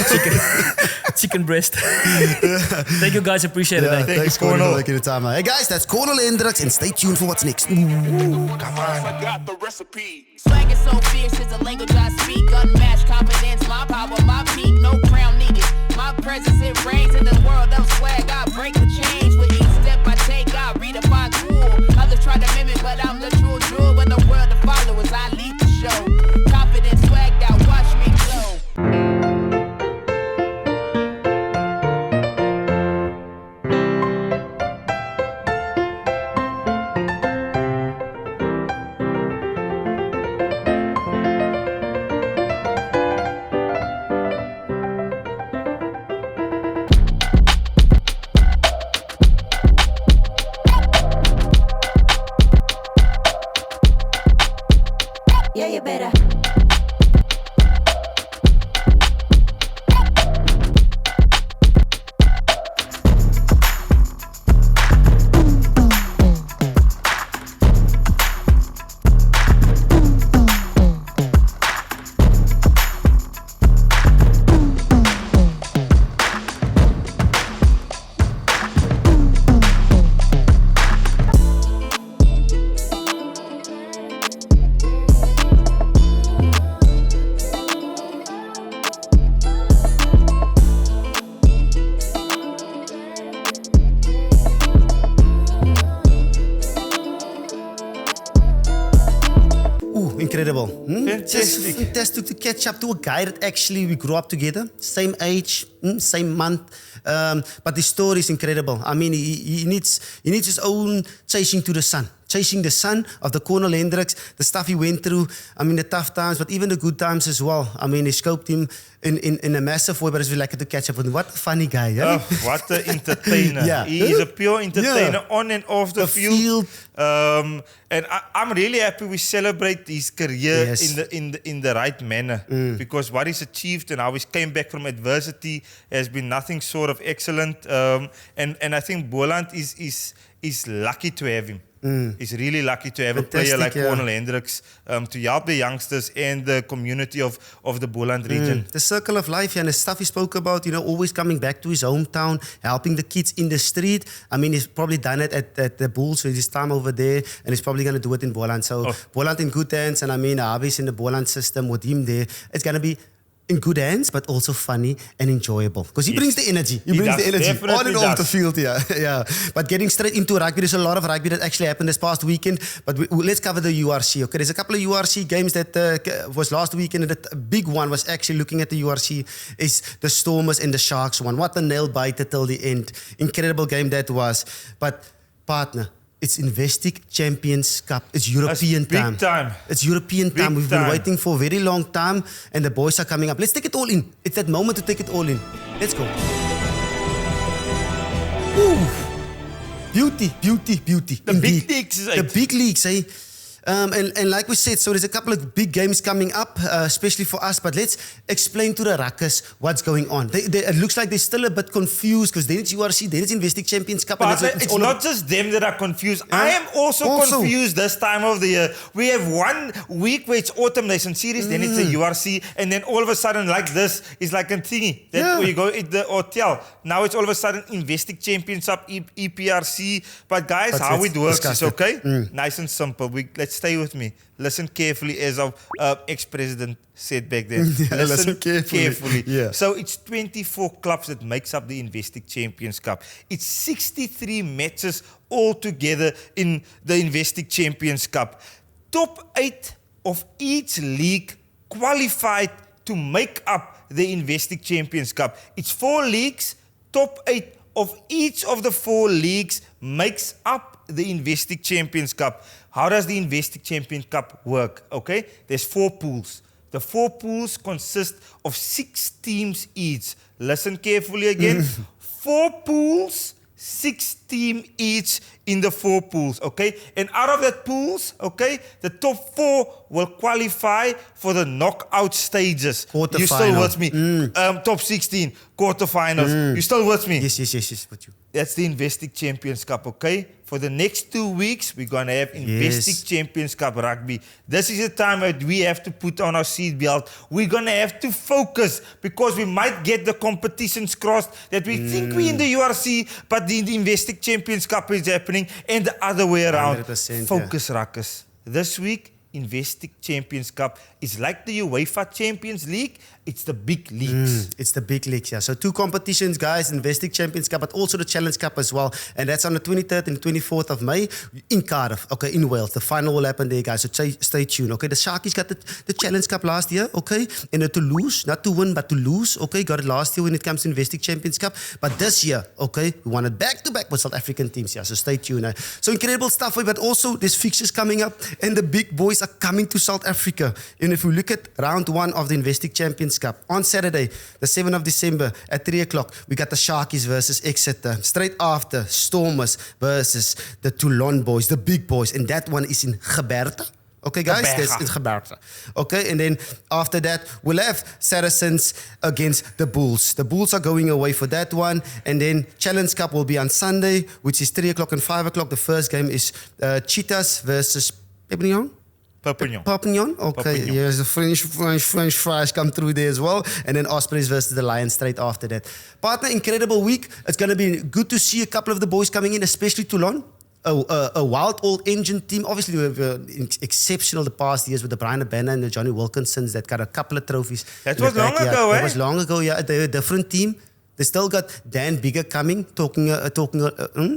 chicken breast. Thank you guys, appreciate Yeah, it. Thank thanks, you, Cornal, Cornal. for making the time. Hey guys, that's Cornal Hendricks, and stay tuned for what's next. Come on. I got the recipe. Swag is so fierce, is the language I speak. Unmatched confidence, my power, my peak. No crown needed. My presence, it reigns in the world of swag. I break the chains with each step I take. I redefine cool. Others try to mimic, but I'm the true jewel. When the world of followers, I lead the show. Confidence, swagged out, watch me glow. Yeah, you better. Incredible. Just Fantastic. fantastic to catch up to a guy that actually we grew up together, same age, same month. But the story is incredible. I mean, he needs his own chasing to the sun. Chasing the sun of the Cornal Hendricks, the stuff he went through, I mean, the tough times, but even the good times as well. I mean, he scoped him in a massive way, but it's really like to catch up with him. What a funny guy, yeah? Oh, what an entertainer. Yeah. He is a pure entertainer Yeah. on and off the field. And I'm really happy we celebrate his career Yes. in the right manner. Because what he's achieved and how he came back from adversity has been nothing short of excellent. And I think Boland is lucky to have him. He's really lucky to have a player Fantastic, like yeah. Cornal Hendricks to help the youngsters and the community of the Boland region. The circle of life, yeah, and the stuff he spoke about, always coming back to his hometown, helping the kids in the street. I mean, he's probably done it at the Bulls with his time over there, and he's probably going to do it in Boland. So, Boland in good hands, and I mean, Abi's in the Boland system with him there. It's going to be in good hands, but also funny and enjoyable. Because he brings the energy. He brings does, the energy definitely on and off the does. field. Yeah. But getting straight into rugby, there's a lot of rugby that actually happened this past weekend. But let's cover the URC. Okay, there's a couple of URC games that was last weekend. And the big one was actually looking at the URC is the Stormers and the Sharks one. What a nail biter till the end. Incredible game that was. But partner, it's Investec Champions Cup. It's European big time. It's European Big time. We've been time. waiting for a very long time, and the boys are coming up. Let's take it all in. It's that moment to take it all in. Let's go. Ooh. Beauty. The Indeed. big leagues is The out. big leagues, eh? And like we said, so there's a couple of big games coming up, especially for us. But let's explain to the ruckers what's going on. It looks like they're still a bit confused because then it's URC, then it's Investec Champions Cup. But and it's all not just them that are confused. I am also confused this time of the year. We have 1 week where it's Autumn Nation Series, then it's the URC, and then all of a sudden, like this, is like a thingy. That where you go at the hotel. Now it's all of a sudden Investec Champions Cup, EPRC. But guys, But how let's it works discuss is it. okay. Nice and simple. Let's stay with me. Listen carefully, as our ex-president said back then. listen carefully. Yeah. So it's 24 clubs that makes up the Investec Champions Cup. It's 63 matches altogether in the Investec Champions Cup. Top 8 of each league qualified to make up the Investec Champions Cup. It's 4 leagues. Top 8 of each of the 4 leagues makes up the Investec Champions Cup. How does the Investec Champions Cup work? Okay, there's 4 pools. The 4 pools consist of 6 teams each. Listen carefully again. 4 pools, 6 teams each in the 4 pools, okay? And out of that pools, okay, the top 4 will qualify for the knockout stages. You still Quarterfinal. with me? Top 16, quarterfinals. You still with me? Yes, with you. That's the Investec Champions Cup, okay? For the next 2 weeks, we're going to have Investec Champions Cup Rugby. This is the time that we have to put on our seatbelt. We're going to have to focus because we might get the competitions crossed that we think we're in the URC, but the Investec Champions Cup is happening and the other way around. 100%, Focus, Ruckus. This week, Investec Champions Cup is like the UEFA Champions League. It's the big leagues. It's the big leagues, yeah. So 2 competitions, guys, Investec Champions Cup, but also the Challenge Cup as well. And that's on the 23rd and 24th of May in Cardiff, okay, in Wales. The final will happen there, guys, so stay tuned, okay? The Sharkies got the Challenge Cup last year, okay? And to lose, not to win, but to lose, okay? Got it last year when it comes to Investec Champions Cup. But this year, okay, we won it back-to-back with South African teams, yeah, so stay tuned. So incredible stuff, but also there's fixtures coming up, and the big boys are coming to South Africa. And if we look at round 1 of the Investec Champions Cup, on Saturday, the 7th of December at 3 o'clock, we got the Sharkies versus Exeter. Straight after, Stormers versus the Toulon boys, the big boys. And that one is in Geberta. Okay, guys? That's in Geberta. Okay, and then after that, we'll have Saracens against the Bulls. The Bulls are going away for that one. And then Challenge Cup will be on Sunday, which is 3 o'clock and 5 o'clock. The first game is Cheetahs versus Perpignan. Perpignan, okay. Perpignan. Yes, the French fries come through there as well. And then Ospreys versus the Lions straight after that. Partner, incredible week. It's going to be good to see a couple of the boys coming in, especially Toulon. A wild old engine team. Obviously, we have exceptional the past years with the Brian Abena and the Johnny Wilkinsons that got a couple of trophies. That was long ago, That was long ago, yeah. They're a different team. They still got Dan Bigger coming, talking.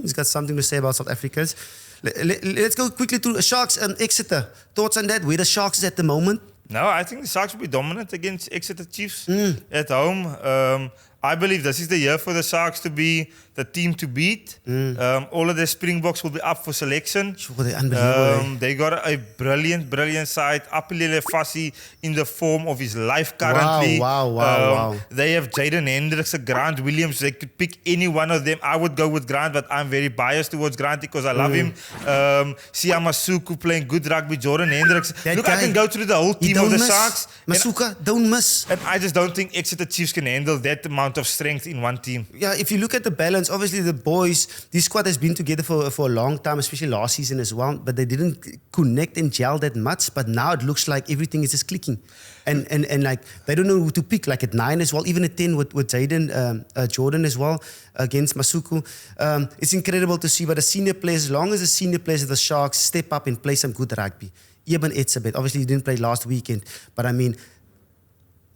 He's got something to say about South Africans. Let's go quickly to Sharks and Exeter. Thoughts on that? Where the Sharks is at the moment? No, I think the Sharks will be dominant against Exeter Chiefs at home. I believe this is the year for the Sharks to be the team to beat. All of the Springboks will be up for selection. Sure, they're unbelievable. They got a brilliant side. Apelele Fassi in the form of his life currently. Wow. They have Jaden Hendricks, Grant Williams. They could pick any one of them. I would go with Grant, but I'm very biased towards Grant because I love him. Sia Masuku playing good rugby. Jordan Hendricks. Look, I can go through the whole team of the Sharks. Masuka, don't miss. And I just don't think Exeter Chiefs can handle that amount of strength in one team. Yeah, if you look at the balance, obviously the boys, this squad has been together for a long time, especially last season as well, but they didn't connect and gel that much. But now it looks like everything is just clicking. And like, they don't know who to pick, like at 9 as well, even at 10 with Jaden, Jordan as well, against Masuku. It's incredible to see, but the senior players, as long as the senior players of the Sharks step up and play some good rugby. Eben Etzebeth, obviously he didn't play last weekend, but I mean,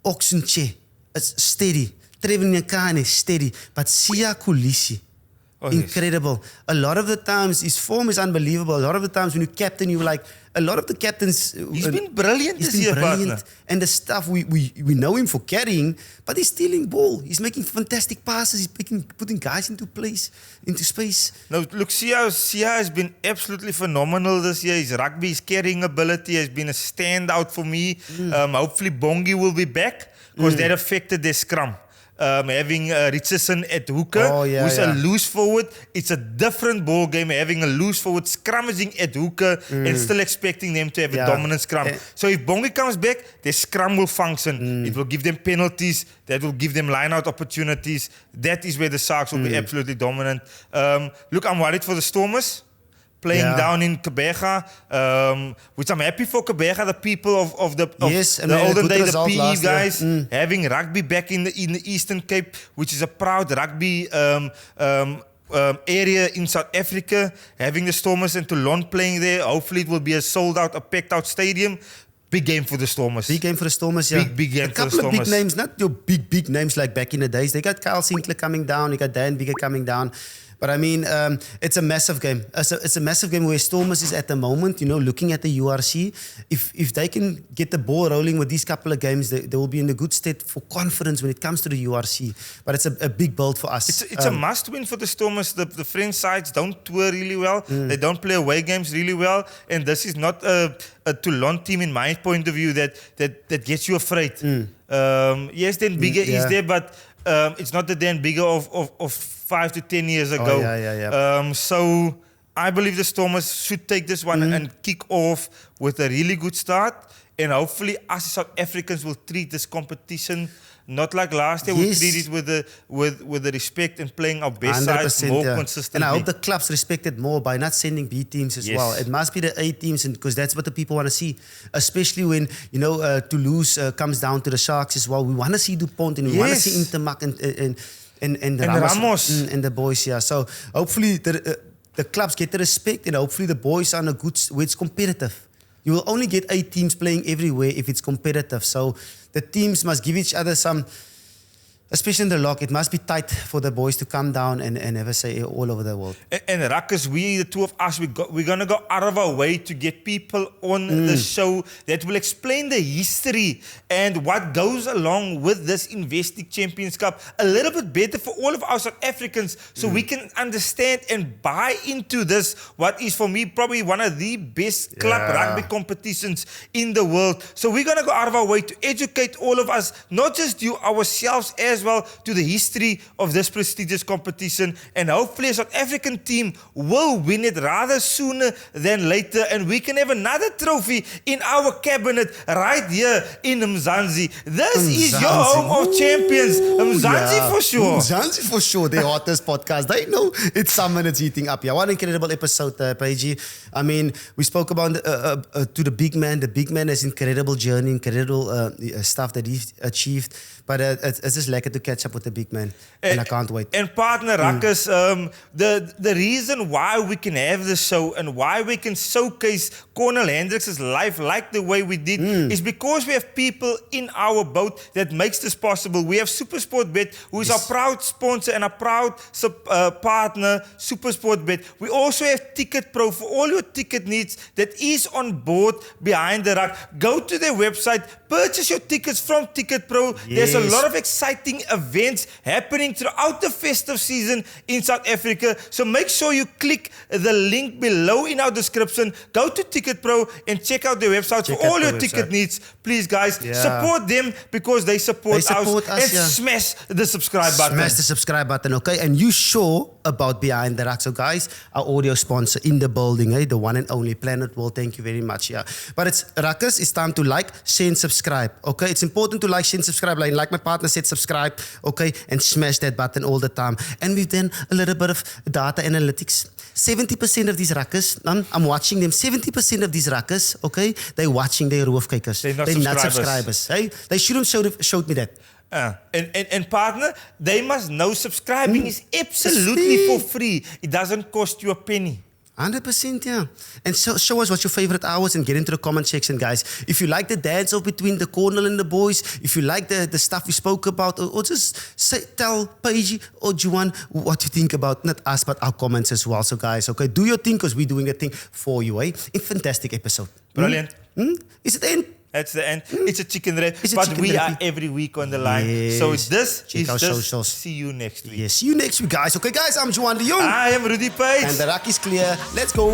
Oxenche is steady. Trevor Nyakane, steady. But Sia Kulisi, incredible. A lot of the times, his form is unbelievable. A lot of the times when you captain, you're like, a lot of the captains... He's been brilliant this year, partner. And the stuff, we know him for carrying, but he's stealing ball. He's making fantastic passes. He's putting guys into space. No, look, Sia has been absolutely phenomenal this year. His rugby, his carrying ability has been a standout for me. Hopefully Bongi will be back because that affected their scrum. Having Richardson at hooker, who's a loose forward. It's a different ball game having a loose forward scrummaging at hooker and still expecting them to have a dominant scrum. So if Bongi comes back, their scrum will function. It will give them penalties. That will give them line-out opportunities. That is where the Sharks will be absolutely dominant. Look, I'm worried for the Stormers. Playing down in Kebega, which I'm happy for Kebega, the people of the olden days, the PE guys, having rugby back in the Eastern Cape, which is a proud rugby area in South Africa, having the Stormers and Toulon playing there. Hopefully it will be a sold-out, a packed-out stadium. Big game for the Stormers. Big game for the Stormers, yeah. Big game for the Stormers. A couple of big names, not your big names like back in the days. They got Kyle Sinclair coming down, you got Dan Bigger coming down. But I mean, it's a massive game. It's a massive game where Stormers is at the moment, looking at the URC. If they can get the ball rolling with these couple of games, they will be in a good state for confidence when it comes to the URC. But it's a big build for us. It's a must-win for the Stormers. The French sides don't tour really well. They don't play away games really well. And this is not a Toulon team, in my point of view, that gets you afraid. Yes, Dan Bigger is there, but it's not the Dan Bigger of 5 to 10 years ago. So I believe the Stormers should take this one and kick off with a really good start. And hopefully us South Africans will treat this competition not like last year. We'll treat it with the respect and playing our best side more consistently. And I hope the clubs respect it more by not sending B teams as well. It must be the A teams, because that's what the people want to see. Especially when Toulouse comes down to the Sharks as well. We want to see DuPont and we want to see Intermac and Ramos and the boys. Yeah. So hopefully the clubs get the respect, and hopefully the boys are in a good where it's competitive. You will only get 8 teams playing everywhere if it's competitive. So the teams must give each other some, especially in the lock, it must be tight for the boys to come down and have a say all over the world. And Ruckus, the two of us, we're going to go out of our way to get people on the show that will explain the history and what goes along with this Investec Champions Cup a little bit better for all of our South Africans, so we can understand and buy into this, what is for me probably one of the best club rugby competitions in the world. So we're going to go out of our way to educate all of us, not just you ourselves as well, to the history of this prestigious competition. And hopefully a South African team will win it rather sooner than later, and we can have another trophy in our cabinet right here in Mzansi. This is your home of champions. Mzansi for sure. Mzansi for sure. The hottest podcast. They know it's summer and it's heating up. Yeah, what an incredible episode, Paige. I mean, we spoke about to the big man. The big man has incredible journey, incredible stuff that he achieved. But it's just lekker to catch up with the big man. And I can't wait. And partner Ruckus, the reason why we can have this show and why we can showcase Cornal Hendricks' life like the way we did is because we have people in our boat that makes this possible. We have SuperSportBet, who is our proud sponsor and a proud partner, SuperSportBet. We also have Ticket Pro for all your ticket needs that is on board Behind the Ruck. Go to their website, purchase your tickets from Ticket Pro. There's a lot of exciting events happening throughout the festive season in South Africa. So make sure you click the link below in our description. Go to Ticket Pro and check out their website for all your ticket needs. Please, guys, support them because they support us. And smash the subscribe button. Smash the subscribe button, okay? And you sure about Behind the Ruck. So, guys, our audio sponsor in the building, the one and only Planet World. Thank you very much. Yeah, but it's Ruckus. It's time to like, share, and subscribe. Okay, it's important to like, share, and subscribe. Like my partner said, subscribe. Okay, and smash that button all the time. And we've done a little bit of data analytics. 70% of these Ruckus, I'm watching them. 70% of these Ruckus, okay, they're watching their roofkijkers. They're not subscribers. Hey, they shouldn't showed me that. And partner, they must know subscribing is absolutely for free. It doesn't cost you a penny. 100%, yeah. And show us what's your favorite hours and get into the comment section, guys. If you like the dance-off between the Cornal and the boys, if you like the stuff we spoke about, or just tell Paige or Juan what you think about not us, but our comments as well. So, guys, okay, do your thing because we're doing a thing for you, eh? A fantastic episode. Brilliant. Is it the end? That's the end. It's a chicken wrap. It's a But chicken we wrap. are every week on the line. Yes. So this Check is our this. socials. See you next week. Yes, see you next week, guys. Okay, guys, I'm Juan de Jong. I am Rudy Page. And the ruck is clear. Let's go.